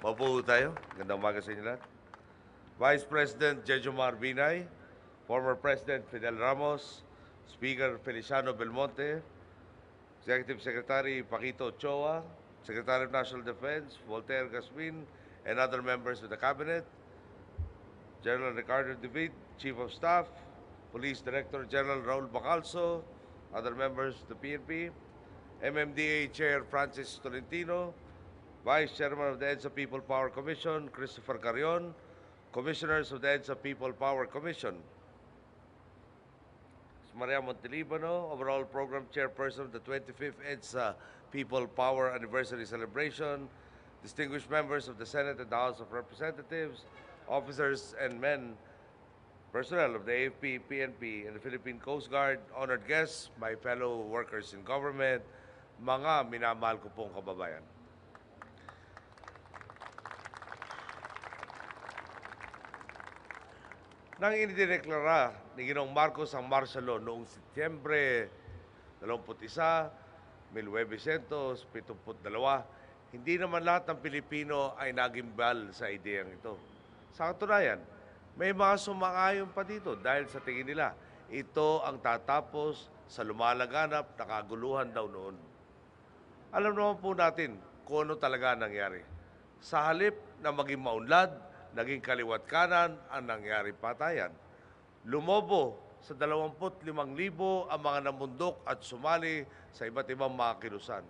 Opo tayo. Gandang umaga sa inyo lahat. Vice President Jejomar Binay, former President Fidel Ramos, Speaker Feliciano Belmonte, Executive Secretary Paquito Ochoa, Secretary of National Defense Voltaire Gasmin, and other members of the Cabinet, General Ricardo David, Chief of Staff, Police Director General Raul Bacalso, other members of the PNP, MMDA Chair Francis Tolentino, Vice Chairman of the EDSA People Power Commission, Christopher Carrion, Commissioners of the EDSA People Power Commission, Maria Montelibano, overall Program Chairperson of the 25th EDSA People Power Anniversary Celebration, distinguished members of the Senate and the House of Representatives, officers and men, personnel of the AFP, PNP, and the Philippine Coast Guard, honored guests, my fellow workers in government, mga minamahal ko pong kababayan. Nang inideklara ni Ginoong Marcos ang martial law noong Setyembre 21, 1972, hindi naman lahat ng Pilipino ay nagimbal sa ideyang ito. Sa katunayan, may mga sumang-ayon pa dito dahil sa tingin nila, ito ang tatapos sa lumalaganap na kaguluhan daw noon. Alam naman po natin kung ano talaga nangyari. Sa halip na maging maunlad, naging kaliwat kanan ang nangyari patayan. Lumobo sa 25,000 ang mga namundok at sumali sa iba't ibang mga kilusan.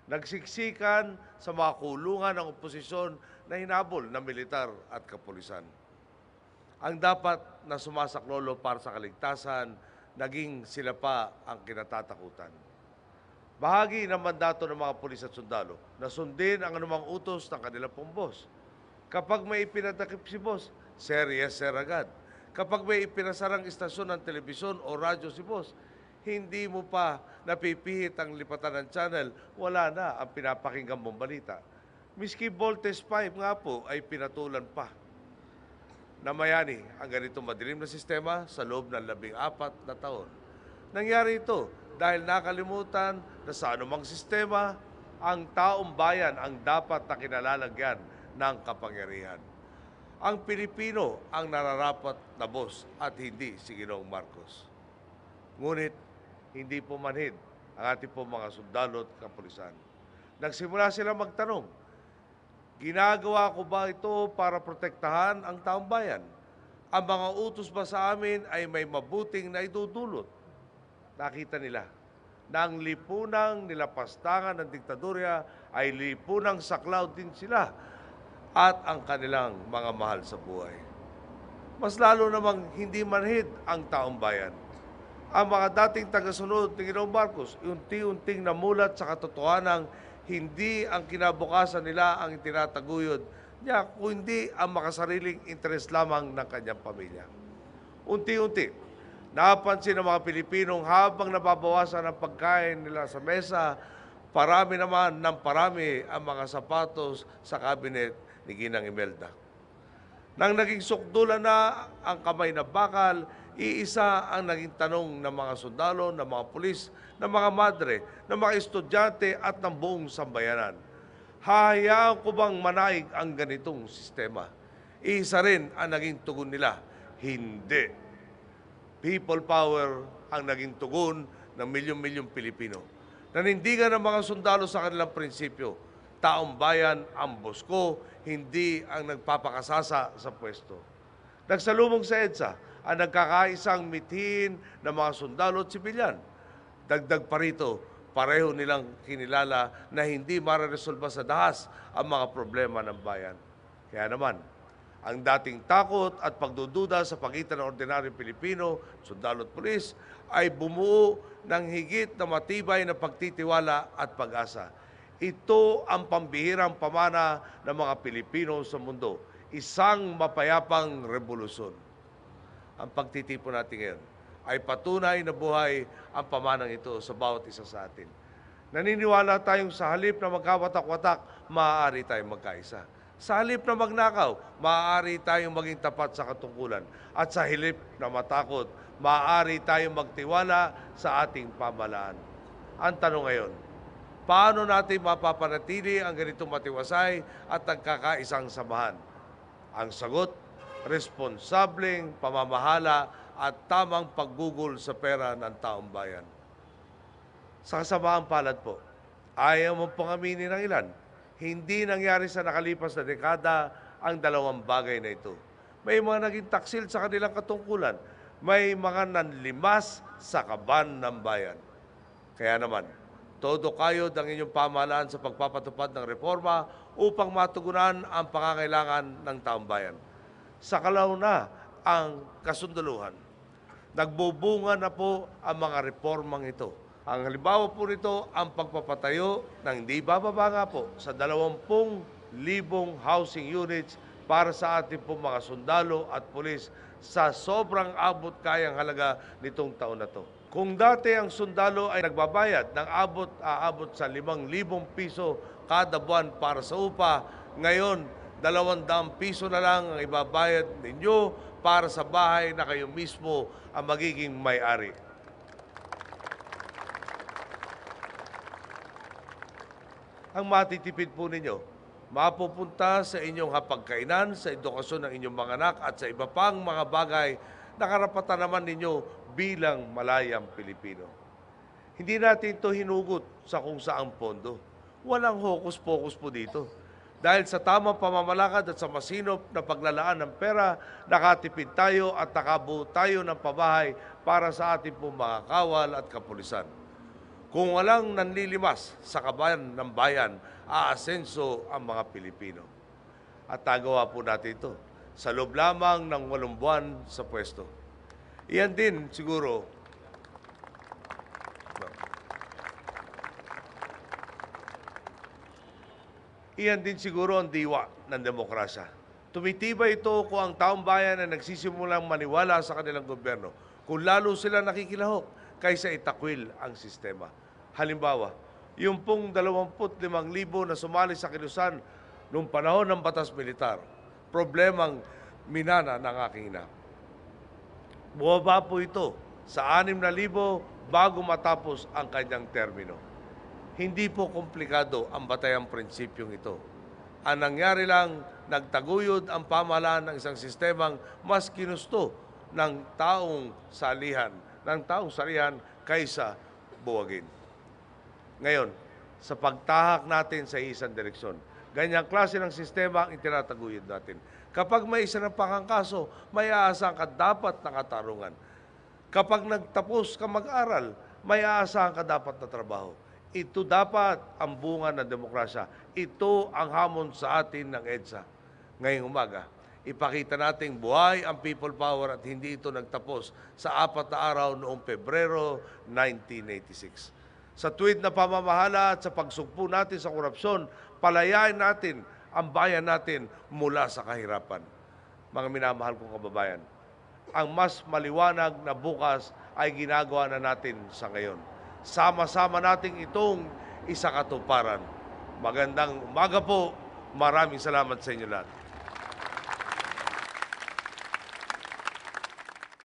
Nagsiksikan sa mga kulungan ng oposisyon na hinabol ng militar at kapulisan. Ang dapat na sumasaklolo para sa kaligtasan, naging sila pa ang kinatatakutan. Bahagi ng mandato ng mga pulis at sundalo na sundin ang anumang utos ng kanilang pong boss. Kapag may ipinatakip si boss, sir, yes, sir agad. Kapag may ipinasarang istasyon ng telebisyon o radyo si boss, hindi mo pa napipihit ang lipatan ng channel, wala na ang pinapakinggan mong balita. Miski voltage pipe nga po ay pinatulan pa. Namayani ang ganitong madilim na sistema sa loob ng 14 na taon. Nangyari ito dahil nakalimutan na sa anumang sistema, ang taong bayan ang dapat na kinalalagyan ng kapangyarihan. Ang Pilipino ang nararapat na boss at hindi si Ginoong Marcos. Ngunit, hindi po manhid ang ating po mga sundalo at kapulisan. Nagsimula sila magtanong, ginagawa ko ba ito para protektahan ang taong bayan? Ang mga utos ba sa amin ay may mabuting na idudulot? Nakita nila na ang lipunang nilapastangan ng diktadurya ay lipunang saklaw din sila at ang kanilang mga mahal sa buhay. Mas lalo namang hindi manhid ang taong bayan. Ang mga dating tagasunod ni Ginoong Marcos, unti-unting namulat sa katotohanang hindi ang kinabukasan nila ang itinataguyod niya, kundi ang makasariling interes lamang ng kanyang pamilya. Unti-unti, napansin ng mga Pilipinong habang nababawasan ang pagkain nila sa mesa, parami naman ng parami ang mga sapatos sa kabinet ni Ginang Imelda. Nang naging sukdulan na ang kamay na bakal, iisa ang naging tanong ng mga sundalo, ng mga pulis, ng mga madre, ng mga estudyante at ng buong sambayanan. Hahayaan ko bang manaig ang ganitong sistema? Iisa rin ang naging tugon nila, hindi. People power ang naging tugon ng milyon-milyong Pilipino. Nanindigan ng mga sundalo sa kanilang prinsipyo, taong bayan ang boss ko, hindi ang nagpapakasasa sa pwesto. Nagsalubong sa EDSA ang nagkakaisang mithin ng mga sundalo at sibilyan. Dagdag pa rito, pareho nilang kinilala na hindi mareresolba sa dahas ang mga problema ng bayan. Kaya naman, ang dating takot at pagdududa sa pagitan ng ordinaryong Pilipino, sundalo at pulis, ay bumuo ng higit na matibay na pagtitiwala at pag-asa. Ito ang pambihirang pamana ng mga Pilipino sa mundo, isang mapayapang revolusyon. Ang pagtitipon natin ngayon ay patunay na buhay ang pamanang ito sa bawat isa sa atin. Naniniwala tayong sa halip na magkawatak-watak, maaari tayong magkaisa. Sa halip na magnakaw, maaari tayong maging tapat sa katungkulan. At sa halip na matakot, maaari tayong magtiwala sa ating pamahalaan. Ang tanong ngayon, Paano natin mapapanatili ang ganitong matiwasay at nagkakaisang samahan? Ang sagot, responsableng pamamahala at tamang paggugol sa pera ng taong bayan. Sa kasamaang palad po, ayaw mo pong aminin ng ilan, hindi nangyari sa nakalipas na dekada ang dalawang bagay na ito. May mga naging taksil sa kanilang katungkulan, may mga nanlimas sa kaban ng bayan. Kaya naman, todo kayod ang inyong pamahalaan sa pagpapatupad ng reforma upang matugunan ang pangangailangan ng taong bayan. Sa kalauna ang kasundaluhan. Nagbubunga na po ang mga reformang ito. Ang halimbawa po nito ang pagpapatayo ng hindi bababa nga po sa 20,000 housing units para sa ating po mga sundalo at pulis sa sobrang abot kayang halaga nitong taon na to. Kung dati ang sundalo ay nagbabayad ng aabot sa 5,000 piso kada buwan para sa upa, ngayon 200 piso na lang ang ibabayad ninyo para sa bahay na kayo mismo ang magiging may-ari. Ang matitipid po ninyo, mapupunta sa inyong hapagkainan, sa edukasyon ng inyong mga anak at sa iba pang mga bagay na karapatan naman ninyo bilang malayang Pilipino. Hindi natin ito hinugot sa kung saang pondo. Walang hokus-pokus po dito. Dahil sa tamang pamamalakad at sa masinop na paglalaan ng pera, nakatipid tayo at nakabuo tayo ng pabahay para sa ating pong mga kawal at kapulisan. Kung walang nanlilimas sa kabayan ng bayan, aasenso ang mga Pilipino. At nagawa po natin ito sa loob lamang ng 8 buwan sa pwesto. Iyan din siguro, ang diwa ng demokrasya. Tumitibay ito kung ang taong bayan ay nagsisimulang maniwala sa kanilang gobyerno, kung lalo sila nakikilahok kaysa itakwil ang sistema. Halimbawa, yung pong 25,000 na sumali sa kilusan noong panahon ng batas militar, problemang minana ng aking ina. Bumaba po ito sa 6,000 bago matapos ang kanyang termino. Hindi po komplikado ang batayang prinsipyong ito. Ang nangyari lang, nagtaguyod ang pamahalaan ng isang sistemang mas ginusto ng taong salihan kaysa buwagin. Ngayon, sa pagtahak natin sa isang direksyon, ganyang klase ng sistema ang itinataguyod natin. Kapag may isa ng pangangkaso, may aasahan ka dapat na katarungan. Kapag nagtapos ka mag-aral, may aasahan ka dapat na trabaho. Ito dapat ang bunga ng demokrasya. Ito ang hamon sa atin ng EDSA. Ngayong umaga, ipakita nating buhay ang people power at hindi ito nagtapos sa 4 na araw noong Pebrero 1986. Sa tuwid na pamamahala at sa pagsugpo natin sa korupsyon, palayain natin ang bayan natin mula sa kahirapan. Mga minamahal kong kababayan, ang mas maliwanag na bukas ay ginagawa na natin sa ngayon. Sama-sama nating itong isakatuparan. Magandang umaga po. Maraming salamat sa inyo lahat.